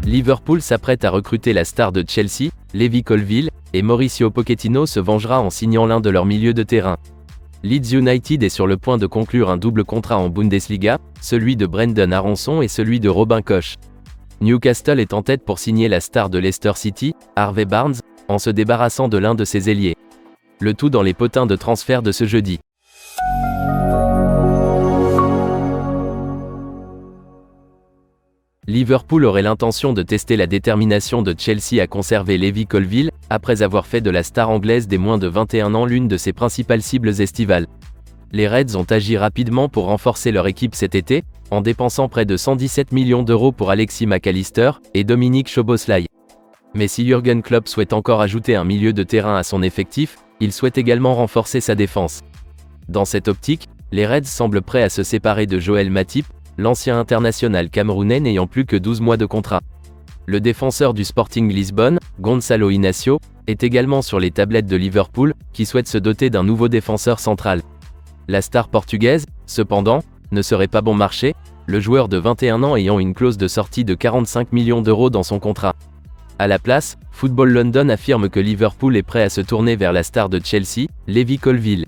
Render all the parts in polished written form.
Liverpool s'apprête à recruter la star de Chelsea, Levi Colwill, et Mauricio Pochettino se vengera en signant l'un de leurs milieux de terrain. Leeds United est sur le point de conclure un double contrat en Bundesliga, celui de Brendan Aronson et celui de Robin Koch. Newcastle est en tête pour signer la star de Leicester City, Harvey Barnes, en se débarrassant de l'un de ses ailiers. Le tout dans les potins de transfert de ce jeudi. Liverpool aurait l'intention de tester la détermination de Chelsea à conserver Levi Colwill, après avoir fait de la star anglaise des moins de 21 ans l'une de ses principales cibles estivales. Les Reds ont agi rapidement pour renforcer leur équipe cet été, en dépensant près de 117 millions d'euros pour Alexis McAllister et Dominic Szoboszlai. Mais si Jürgen Klopp souhaite encore ajouter un milieu de terrain à son effectif, il souhaite également renforcer sa défense. Dans cette optique, les Reds semblent prêts à se séparer de Joel Matip, l'ancien international camerounais n'ayant plus que 12 mois de contrat. Le défenseur du Sporting Lisbonne, Gonçalo Inácio, est également sur les tablettes de Liverpool, qui souhaite se doter d'un nouveau défenseur central. La star portugaise, cependant, ne serait pas bon marché, le joueur de 21 ans ayant une clause de sortie de 45 millions d'euros dans son contrat. À la place, Football London affirme que Liverpool est prêt à se tourner vers la star de Chelsea, Levi Colwill.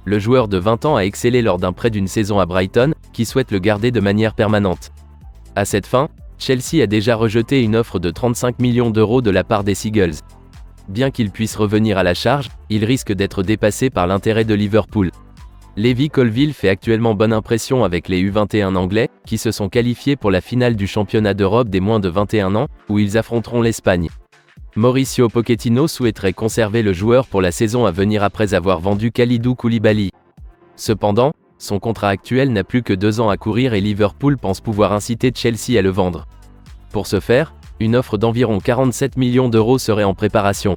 Le joueur de 20 ans a excellé lors d'un prêt d'une saison à Brighton, qui souhaite le garder de manière permanente. À cette fin, Chelsea a déjà rejeté une offre de 35 millions d'euros de la part des Seagulls. Bien qu'il puisse revenir à la charge, il risque d'être dépassé par l'intérêt de Liverpool. Levi Colwill fait actuellement bonne impression avec les U21 anglais, qui se sont qualifiés pour la finale du championnat d'Europe des moins de 21 ans, où ils affronteront l'Espagne. Mauricio Pochettino souhaiterait conserver le joueur pour la saison à venir après avoir vendu Kalidou Koulibaly. Cependant, son contrat actuel n'a plus que 2 ans à courir et Liverpool pense pouvoir inciter Chelsea à le vendre. Pour ce faire, une offre d'environ 47 millions d'euros serait en préparation.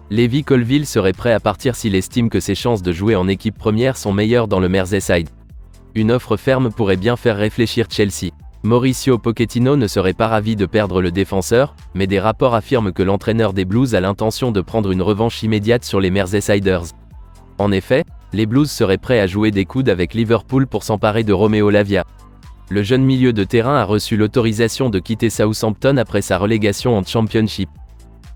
Levi Colwill serait prêt à partir s'il estime que ses chances de jouer en équipe première sont meilleures dans le Merseyside. Une offre ferme pourrait bien faire réfléchir Chelsea. Mauricio Pochettino ne serait pas ravi de perdre le défenseur, mais des rapports affirment que l'entraîneur des Blues a l'intention de prendre une revanche immédiate sur les Merseysiders. En effet, les Blues seraient prêts à jouer des coudes avec Liverpool pour s'emparer de Romeo Lavia. Le jeune milieu de terrain a reçu l'autorisation de quitter Southampton après sa relégation en Championship.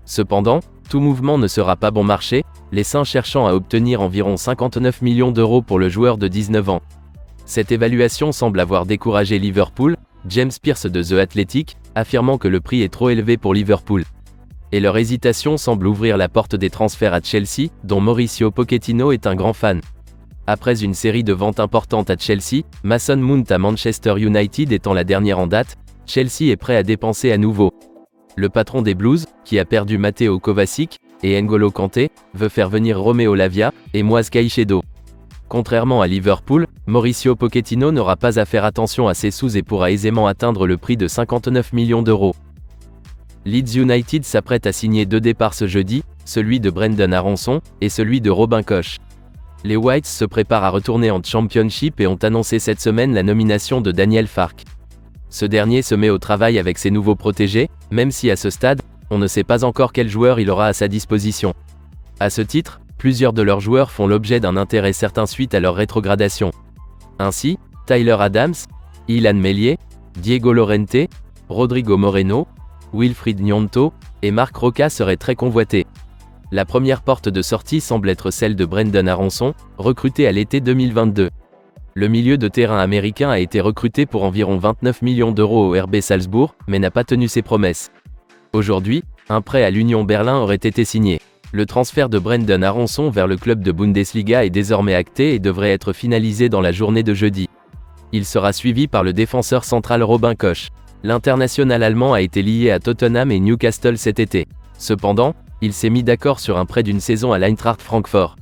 Cependant, tout mouvement ne sera pas bon marché, les Saints cherchant à obtenir environ 59 millions d'euros pour le joueur de 19 ans. Cette évaluation semble avoir découragé Liverpool, James Pearce de The Athletic, affirmant que le prix est trop élevé pour Liverpool. Et leur hésitation semble ouvrir la porte des transferts à Chelsea, dont Mauricio Pochettino est un grand fan. Après une série de ventes importantes à Chelsea, Mason Mount à Manchester United étant la dernière en date, Chelsea est prêt à dépenser à nouveau. Le patron des Blues, qui a perdu Matteo Kovacic et N'Golo Kanté, veut faire venir Romeo Lavia et Moise Caicedo. Contrairement à Liverpool, Mauricio Pochettino n'aura pas à faire attention à ses sous et pourra aisément atteindre le prix de 59 millions d'euros. Leeds United s'apprête à signer 2 départs ce jeudi, celui de Brendan Aronson et celui de Robin Koch. Les Whites se préparent à retourner en Championship et ont annoncé cette semaine la nomination de Daniel Farke. Ce dernier se met au travail avec ses nouveaux protégés, même si à ce stade, on ne sait pas encore quel joueur il aura à sa disposition. À ce titre, plusieurs de leurs joueurs font l'objet d'un intérêt certain suite à leur rétrogradation. Ainsi, Tyler Adams, Illan Meslier, Diego Llorente, Rodrigo Moreno, Wilfried Gnonto et Marc Roca seraient très convoités. La première porte de sortie semble être celle de Brendan Aronson, recruté à l'été 2022. Le milieu de terrain américain a été recruté pour environ 29 millions d'euros au RB Salzbourg, mais n'a pas tenu ses promesses. Aujourd'hui, un prêt à l'Union Berlin aurait été signé. Le transfert de Brendan Aronson vers le club de Bundesliga est désormais acté et devrait être finalisé dans la journée de jeudi. Il sera suivi par le défenseur central Robin Koch. L'international allemand a été lié à Tottenham et Newcastle cet été. Cependant, il s'est mis d'accord sur un prêt d'une saison à l'Eintracht Francfort.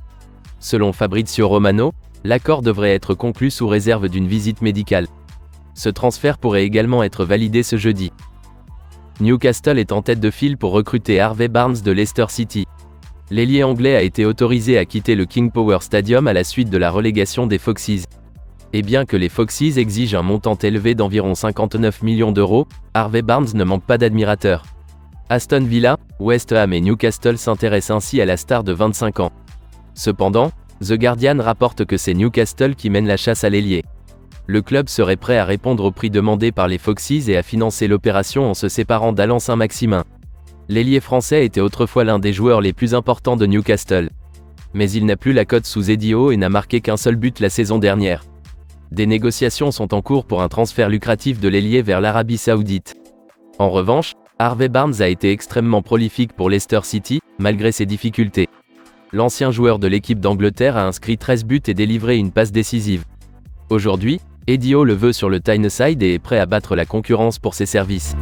Selon Fabrizio Romano, l'accord devrait être conclu sous réserve d'une visite médicale. Ce transfert pourrait également être validé ce jeudi. Newcastle est en tête de file pour recruter Harvey Barnes de Leicester City. L'ailier anglais a été autorisé à quitter le King Power Stadium à la suite de la relégation des Foxes. Et bien que les Foxes exigent un montant élevé d'environ 59 millions d'euros, Harvey Barnes ne manque pas d'admirateurs. Aston Villa, West Ham et Newcastle s'intéressent ainsi à la star de 25 ans. Cependant, The Guardian rapporte que c'est Newcastle qui mène la chasse à l'ailier. Le club serait prêt à répondre au prix demandé par les Foxes et à financer l'opération en se séparant d'Allan Saint-Maximin. L'ailier français était autrefois l'un des joueurs les plus importants de Newcastle. Mais il n'a plus la cote sous Eddie Howe et n'a marqué qu'un seul but la saison dernière. Des négociations sont en cours pour un transfert lucratif de l'ailier vers l'Arabie Saoudite. En revanche, Harvey Barnes a été extrêmement prolifique pour Leicester City, malgré ses difficultés. L'ancien joueur de l'équipe d'Angleterre a inscrit 13 buts et délivré une passe décisive. Aujourd'hui, Eddie Howe le veut sur le Tyneside et est prêt à battre la concurrence pour ses services.